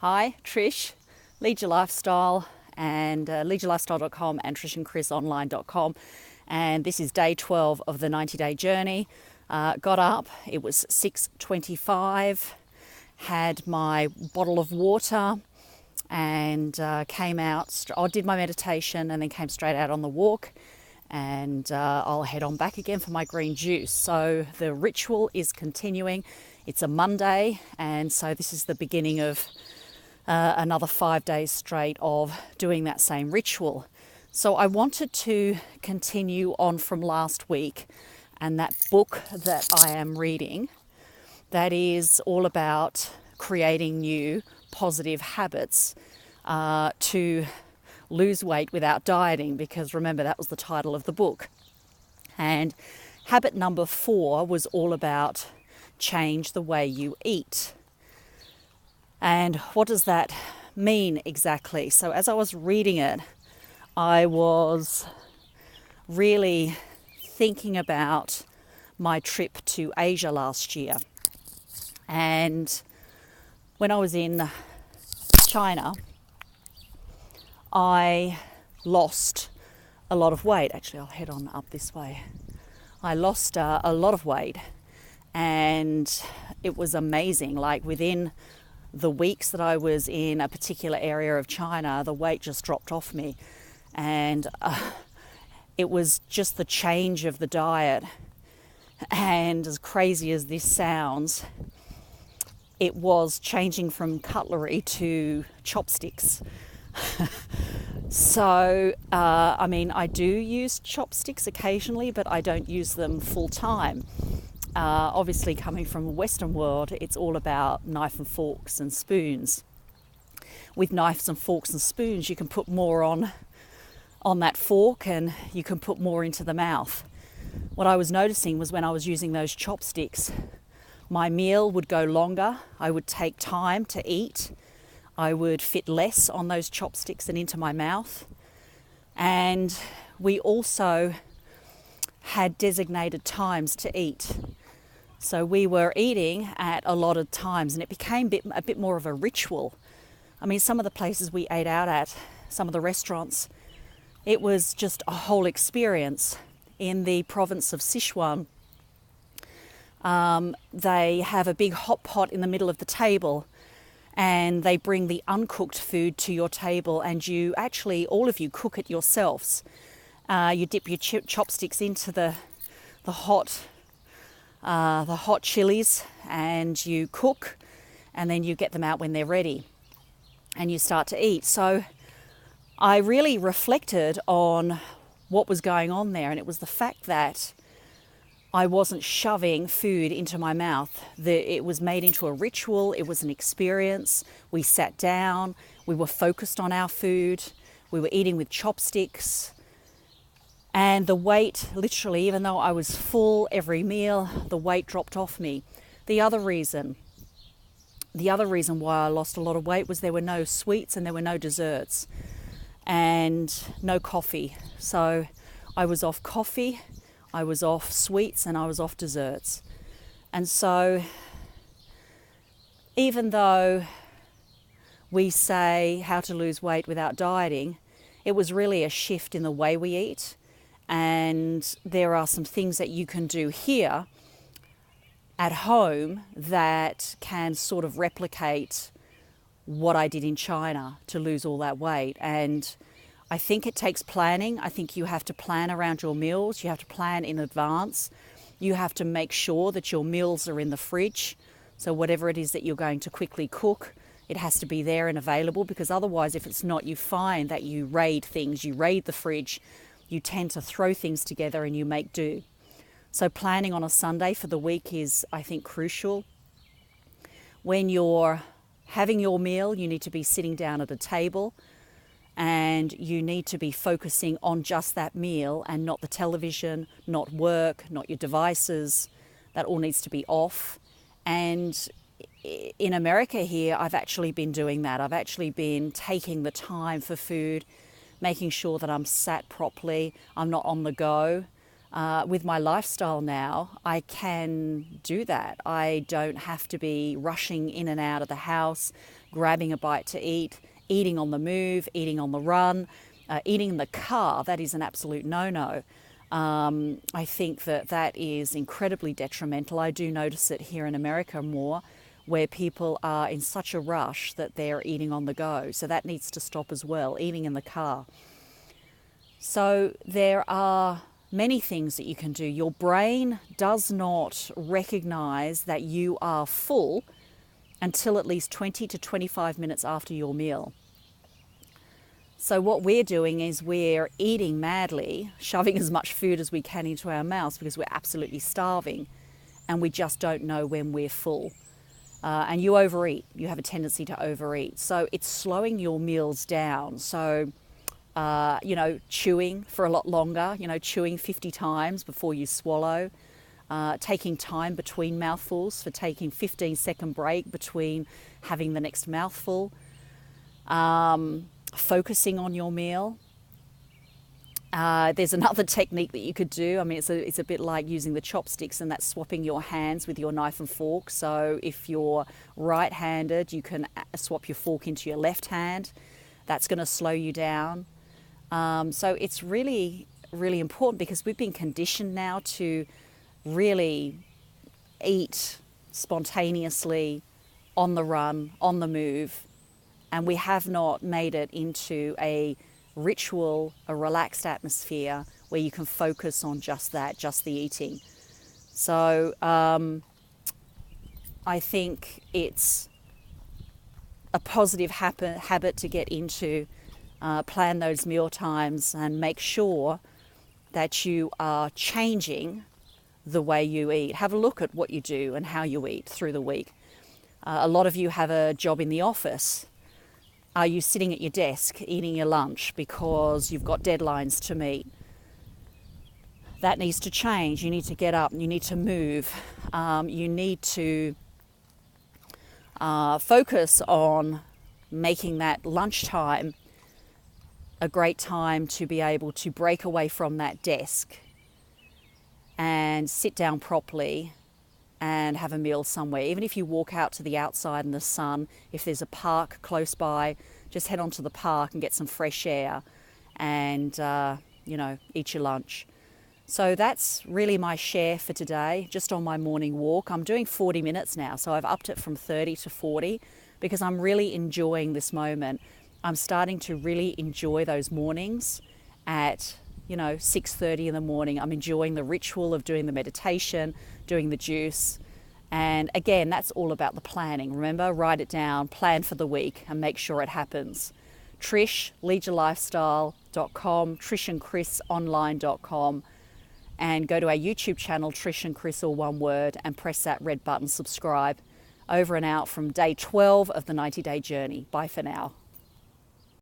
Hi, Trish, Lead Your Lifestyle and leadyourlifestyle.com and trishandchrisonline.com. And this is day 12 of the 90-day journey. Got up, it was 6:25, had my bottle of water and came out. I did my meditation and then came straight out on the walk. And I'll head on back again for my green juice. So the ritual is continuing. It's a Monday, and so this is the beginning of another 5 days straight of doing that same ritual. So I wanted to continue on from last week and that book that I am reading that is all about creating new positive habits to lose weight without dieting, because remember, that was the title of the book. And habit number 4 was all about change the way you eat. And what does that mean exactly? So as I was reading it, I was really thinking about my trip to Asia last year. And when I was in China, I lost a lot of weight. Actually, I'll head on up this way. I lost a lot of weight, and it was amazing. Like within the weeks that I was in a particular area of China, the weight just dropped off me. And it was just the change of the diet. And as crazy as this sounds, it was changing from cutlery to chopsticks. So, I do use chopsticks occasionally, but I don't use them full time. Obviously, coming from the Western world, it's all about knife and forks and spoons. With knives and forks and spoons, you can put more on that fork and you can put more into the mouth. What I was noticing was when I was using those chopsticks, my meal would go longer. I would take time to eat. I would fit less on those chopsticks and into my mouth. And we also had designated times to eat. So we were eating at allotted times, and it became a bit more of a ritual. I mean, some of the places we ate out at, some of the restaurants, it was just a whole experience. In the province of Sichuan, they have a big hot pot in the middle of the table, and they bring the uncooked food to your table, and you actually, all of you, cook it yourselves. You dip your chopsticks into the hot chilies, and you cook, and then you get them out when they're ready, and you start to eat. So I really reflected on what was going on there, and it was the fact that I wasn't shoving food into my mouth. It was made into a ritual. It was an experience. We sat down. We were focused on our food. We were eating with chopsticks. And the weight, literally, even though I was full every meal, the weight dropped off me. The other reason why I lost a lot of weight was there were no sweets and there were no desserts and no coffee. So I was off coffee, I was off sweets, and I was off desserts. And so even though we say how to lose weight without dieting, it was really a shift in the way we eat. And there are some things that you can do here at home that can sort of replicate what I did in China to lose all that weight. And I think it takes planning. I think you have to plan around your meals. You have to plan in advance. You have to make sure that your meals are in the fridge. So whatever it is that you're going to quickly cook, it has to be there and available, because otherwise, if it's not, you find that you raid things, you raid the fridge, you tend to throw things together and you make do. So planning on a Sunday for the week is, I think, crucial. When you're having your meal, you need to be sitting down at a table, and you need to be focusing on just that meal and not the television, not work, not your devices. That all needs to be off. And in America here, I've actually been doing that. I've actually been taking the time for food, making sure that I'm sat properly, I'm not on the go. with my lifestyle now, I can do that. I don't have to be rushing in and out of the house, grabbing a bite to eat, eating on the move, eating on the run, eating in the car. That is an absolute no-no. I think that is incredibly detrimental. I do notice it here in America more, where people are in such a rush that they're eating on the go. So that needs to stop as well, eating in the car. So there are many things that you can do. Your brain does not recognize that you are full until at least 20 to 25 minutes after your meal. So what we're doing is we're eating madly, shoving as much food as we can into our mouths because we're absolutely starving, and we just don't know when we're full. And you overeat. You have a tendency to overeat. So it's slowing your meals down. So, chewing for a lot longer, chewing 50 times before you swallow, taking time between mouthfuls, for taking 15-second break between having the next mouthful, focusing on your meal. There's another technique that you could do. I mean, it's a bit like using the chopsticks, and that's swapping your hands with your knife and fork. So if you're right-handed, you can swap your fork into your left hand. That's going to slow you down. So it's really, really important because we've been conditioned now to really eat spontaneously, on the run, on the move, and we have not made it into a ritual, a relaxed atmosphere where you can focus on just that, just the eating. So I think it's a positive habit to get into. Plan those meal times and make sure that you are changing the way you eat. Have a look at what you do and how you eat through the week. A lot of you have a job in the office. Are you sitting at your desk eating your lunch because you've got deadlines to meet? That needs to change. You need to get up. You need to move. You need to focus on making that lunchtime a great time to be able to break away from that desk and sit down properly and have a meal somewhere. Even if you walk out to the outside in the sun, if there's a park close by, just head onto the park and get some fresh air and, eat your lunch. So that's really my share for today, just on my morning walk. I'm doing 40 minutes now, so I've upped it from 30 to 40 because I'm really enjoying this moment. I'm starting to really enjoy those mornings at 6:30 in the morning. I'm enjoying the ritual of doing the meditation, doing the juice. And again, that's all about the planning. Remember, write it down, plan for the week, and make sure it happens. Trish, leadyourlifestyle.com, trishandchrisonline.com, and go to our YouTube channel, Trish and Chris, all one word, and press that red button, subscribe. Over and out from day 12 of the 90-day journey. Bye for now.